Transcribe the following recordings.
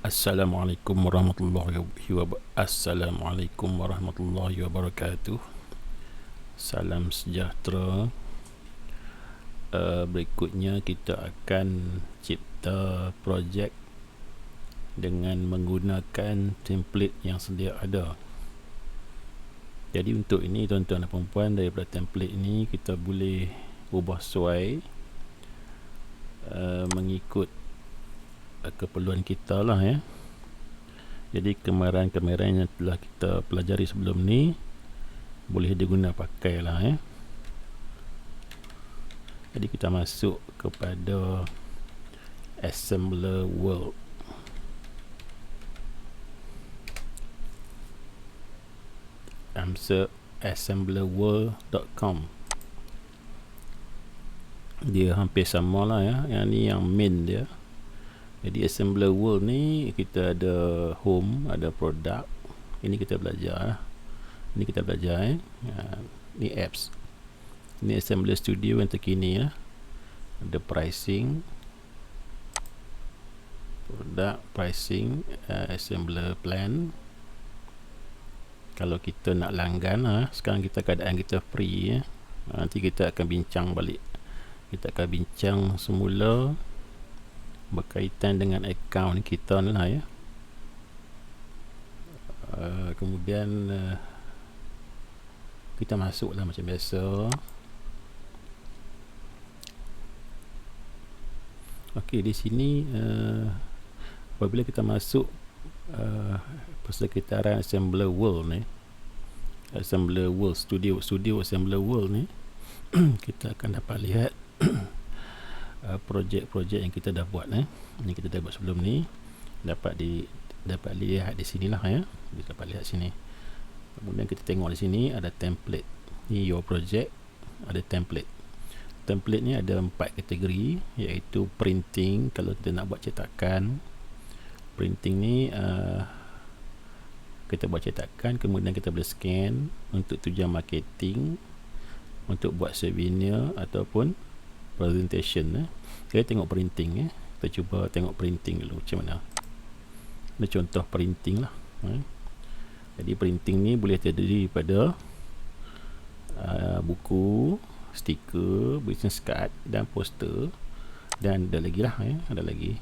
Assalamualaikum warahmatullahi wabarakatuh. Salam sejahtera. Berikutnya kita akan cipta projek dengan menggunakan template yang sedia ada. Jadi untuk ini tuan-tuan dan puan-puan, daripada template ini kita boleh ubah sesuai mengikut keperluan kita lah ya. Jadi kemaran-kemaran yang telah kita pelajari sebelum ni boleh diguna pakai lah ya. Jadi kita masuk kepada Assembler World. assemblerworld.com. Dia hampir sama lah ya. Yang ni yang main dia. Jadi Assembler World ni kita ada home, ada product. Ini kita belajar. Ini kita belajar ni apps. Ini Assembler Studio yang terkini ya. Ada pricing, product, pricing, assembler plan. Kalau kita nak langgan sekarang kita keadaan kita free ya. Nanti kita akan bincang balik. Kita akan bincang semula berkaitan dengan akaun kita ni lah ya. Kemudian kita masuklah macam biasa. Okey, di sini apabila kita masuk persekitaran Assembler World ni, Assembler World Studio Assembler World ni, kita akan dapat lihat projek-projek yang kita dah buat yang kita dah buat sebelum ni dapat lihat di sinilah ya. Kita dapat lihat sini. Kemudian kita tengok di sini ada template. Ni your project, ada template. Template ni ada 4 kategori, iaitu printing. Kalau kita nak buat cetakan, printing ni kita buat cetakan, kemudian kita boleh scan untuk tujuan marketing, untuk buat souvenir ataupun presentation. Kita tengok printing kita cuba tengok printing dulu macam mana. Ini contoh printing lah. Jadi printing ni boleh terdiri daripada buku, stiker, business card dan poster, dan ada lagi lah ada lagi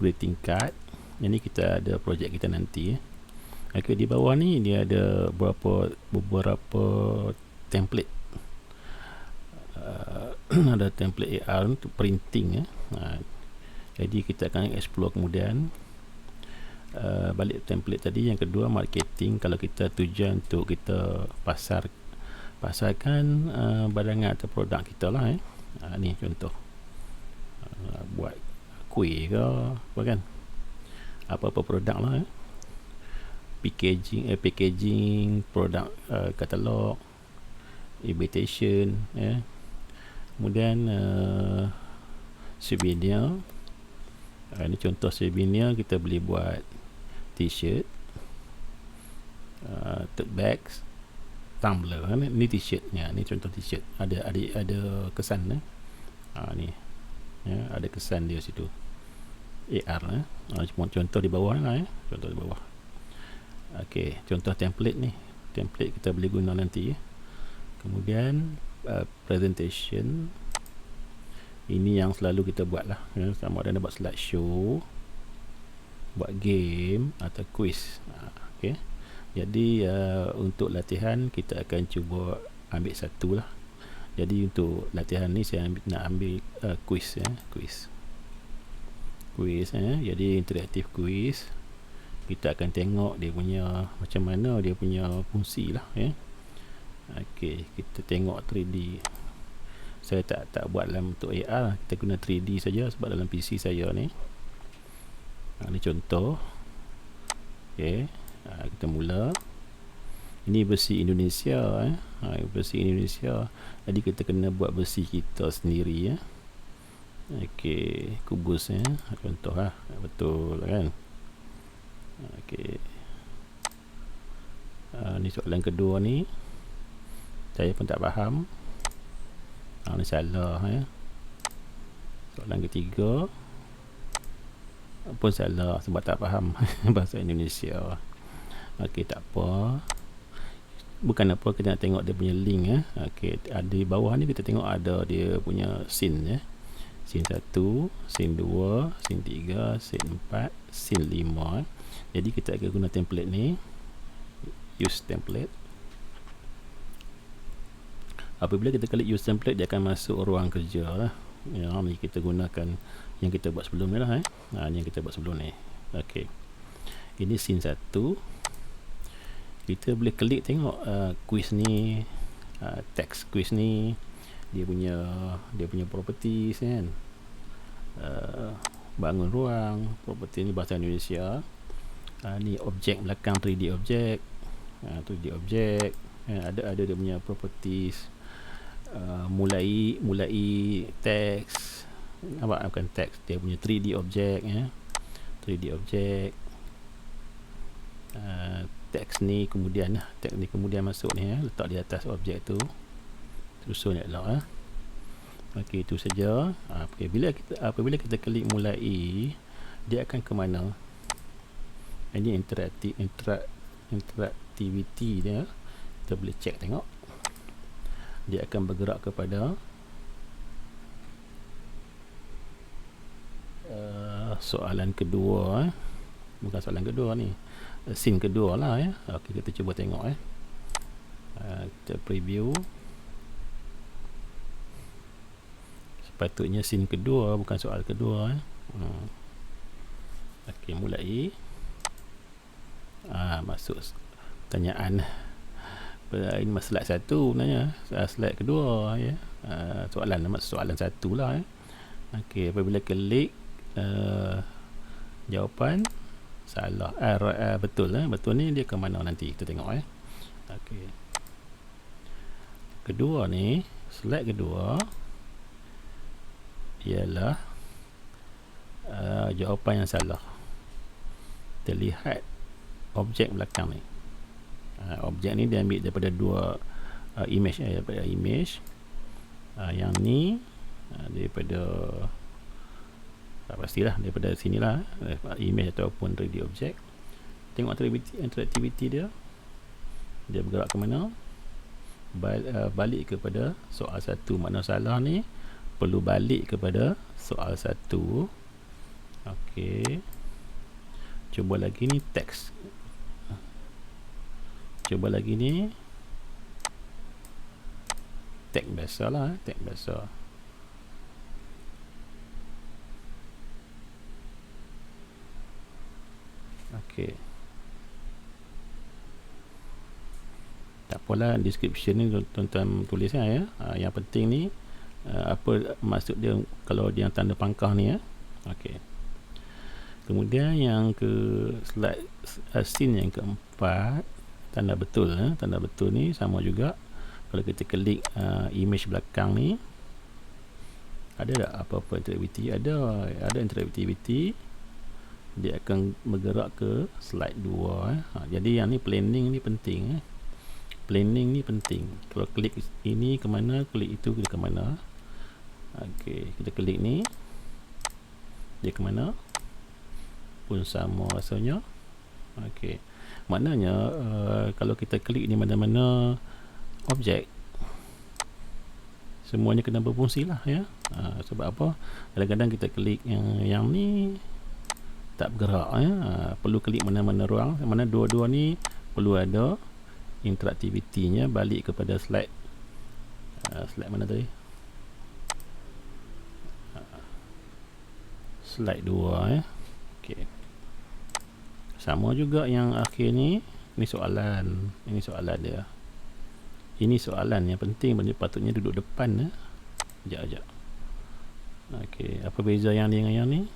greeting card. Ini kita ada projek kita nanti Okay, di bawah ni dia ada beberapa template. Ada template AR untuk printing jadi kita akan explore kemudian. Balik template tadi, yang kedua marketing. Kalau kita tujuan untuk kita pasarkan barangan atau produk kita lah ni contoh buat kuih ke apa kan, apa-apa produk lah packaging produk, katalog, invitation kemudian souvenir. Ini contoh souvenir. Kita boleh buat t-shirt, tote bags, tumbler. Ni t-shirtnya, ni contoh t-shirt. Ada kesan ni ada kesan dia situ AR contoh di bawah lah contoh di bawah. Okey, contoh template ni. Template kita boleh guna nanti Kemudian presentation. Ini yang selalu kita buat lah sama ada buat slideshow, buat game atau quiz. Okey. Jadi untuk latihan kita akan cuba ambil satu lah. Jadi untuk latihan ni saya nak ambil quiz quiz jadi interaktif quiz. Kita akan tengok dia punya macam mana dia punya fungsi lah Okey, kita tengok 3D. Saya tak buat dalam bentuk AR, kita guna 3D saja sebab dalam PC saya ni. Ni contoh. Okey, kita mula. Ini versi Indonesia versi Indonesia. Jadi kita kena buat versi kita sendiri Okey, kubus contoh betul kan. Okey. Ni soalan kedua ni. Saya pun tak faham. Ni salah Soalan ketiga. pun salah sebab tak faham bahasa Indonesia. Okey, tak apa. Bukan apa, kita nak tengok dia punya link Okey, ada di bawah ni kita tengok ada dia punya scene scene 1, scene 2, scene 3, scene 4, scene 5 Jadi kita akan guna template ni, use template. Apabila kita klik use template, dia akan masuk ruang kerja lah. Ni kita gunakan yang kita buat sebelum ni lah ni yang kita buat sebelum ni. Okey, ini scene 1. Kita boleh klik tengok quiz ni, text quiz ni, dia punya properties kan. Bangun ruang, property ni bahasa Indonesia. Ni objek belakang, 3D objek, 3D objek, ada dia punya properties. Mulai teks, bukan teks, dia punya 3D objek 3D objek. Teks ni kemudian masuk ni letak di atas objek tu, susun elok Okey, itu saja. Apabila kita klik mulai, dia akan ke mana? Ini interaktiviti dia. Kita boleh cek tengok. Dia akan bergerak kepada soalan kedua bukan soalan kedua ni, scene kedua lah Okey, kita cuba tengok kita preview. Sepatutnya scene kedua, bukan soal kedua Okey, mulai. Masuk pertanyaan. Ini slide 1 sebenarnya, slide kedua soalan 1 lah Okey, apabila klik jawapan salah, betul betul ni dia ke mana nanti kita tengok Okey, kedua ni, slide kedua ialah jawapan yang salah. Terlihat objek belakang ni. Objek ni dia ambil daripada dua image daripada image. Yang ni daripada pastilah daripada sinilah, image ataupun 3D objek. Tengok interaktiviti dia bergerak ke mana. Balik kepada soal 1. Makna salah ni perlu balik kepada soal 1. Okey, cuba lagi ni teks. Cuba lagi ni teks biasa lah teks biasa. Okey, tak apalah, description ni tuan-tuan tulis yang penting ni apa maksud dia kalau dia tanda pangkah ni Okey, kemudian yang ke slide scene yang keempat, tanda betul tanda betul ni sama juga. Kalau kita klik image belakang ni, ada tak apa-apa interaktiviti? Ada interaktiviti. Dia akan bergerak ke slide 2 jadi yang ni planning ni penting planning ni penting. Kalau klik ini ke mana, klik itu ke mana. Okey, kita klik ni, dia ke mana pun sama rasanya. Okey, maknanya kalau kita klik ni mana-mana objek, semuanya kena berfungsi lah sebab apa, kadang-kadang kita klik yang ni tak bergerak perlu klik mana-mana ruang, mana dua-dua ni perlu ada interaktivitinya. Balik kepada slide mana tadi, slide 2 Okey, sama juga yang akhir ni. Ini soalan dia. Ini soalan yang penting, benda patutnya duduk depan Sekejap. Okey, apa beza yang ni dengan yang ni?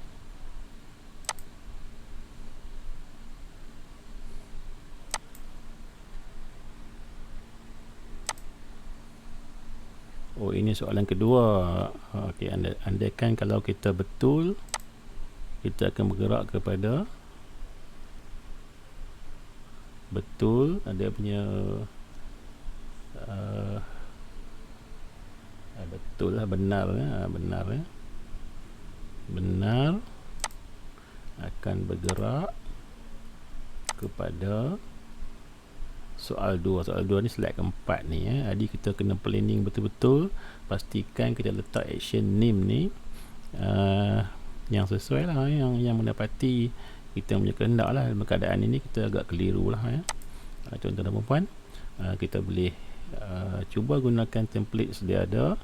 Oh, ini soalan kedua. Okey, andaikan kalau kita betul, kita akan bergerak kepada betul. Ada punya betul lah, benar benar. akan bergerak kepada soal 2. Soal 2 ni slide keempat ni Jadi kita kena planning betul-betul, pastikan kita letak action name ni yang sesuai lah, yang mendapati kita punya kehendak lah. Dalam keadaan ini kita agak keliru lah contoh dan perempuan, kita boleh cuba gunakan template sedia ada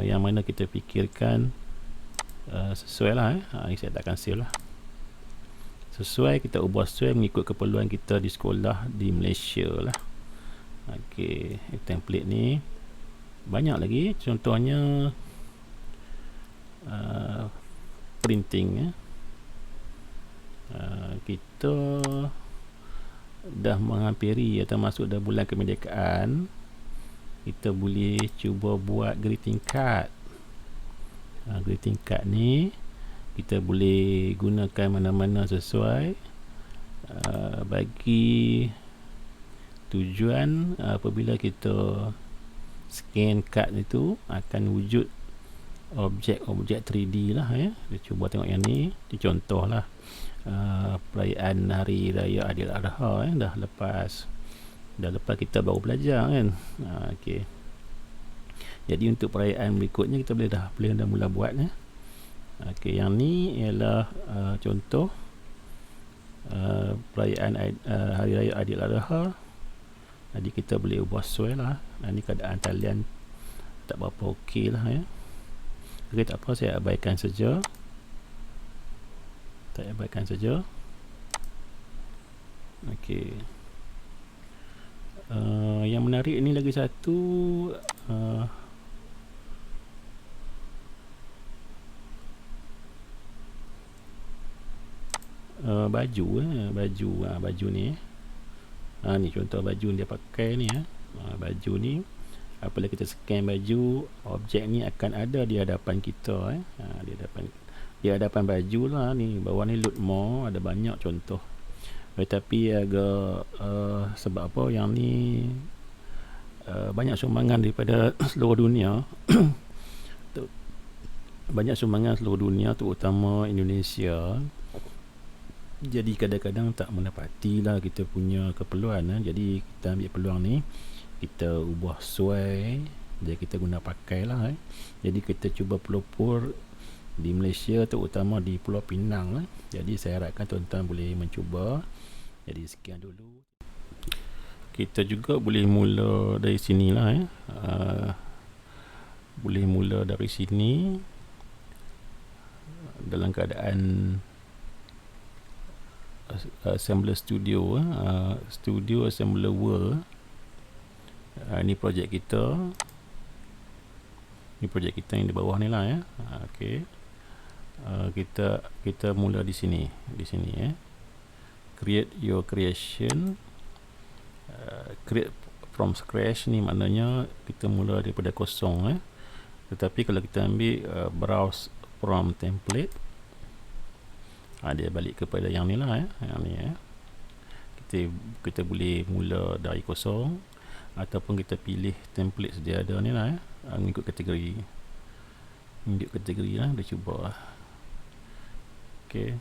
yang mana kita fikirkan sesuai lah ini saya takkan save lah. Sesuai, kita ubah sesuai mengikut keperluan kita di sekolah di Malaysia lah. Okey, template ni banyak lagi, contohnya printing kita dah menghampiri atau masuk dah bulan kemerdekaan, kita boleh cuba buat greeting card. Greeting card ni kita boleh gunakan mana-mana sesuai bagi tujuan apabila kita scan kad itu akan wujud objek-objek 3D lah Kita cuba tengok yang ni, contoh lah perayaan Hari Raya Aidiladha dah lepas kita baru belajar kan. Okey. Jadi untuk perayaan berikutnya kita boleh dah mula buat Okey, yang ni ialah contoh perayaan Hari Raya Aidiladha. Jadi kita boleh ubah sesuai lah. Ini keadaan talian tak berapa okey lah Okey, tak apa, saya abaikan saja. Okey. Yang menarik ni lagi satu, baju ni ni contoh baju dia pakai ni baju ni apabila kita scan baju, objek ni akan ada di hadapan kita di hadapan baju lah ni. Bawah ni load more, ada banyak contoh, tetapi agak sebab apa yang ni banyak sumbangan daripada seluruh dunia terutama Indonesia. Jadi kadang-kadang tak mendapati lah kita punya keperluan jadi kita ambil peluang ni, kita ubah sesuai, jadi kita guna pakai lah jadi kita cuba pelopor di Malaysia, terutama di Pulau Pinang jadi saya harapkan tuan-tuan boleh mencuba. Jadi sekian dulu. Kita juga boleh mula dari sini lah boleh mula dari sini dalam keadaan Assembler Studio Studio Assembler World. Ini projek kita yang di bawah ni lah okey. Kita mula di sini create your creation, create from scratch ni maknanya kita mula daripada kosong tetapi kalau kita ambil browse from template, dia balik kepada yang ni lah yang ni kita boleh mula dari kosong ataupun kita pilih template sedia ada ni lah mengikut kategori lah, kita cuba okey.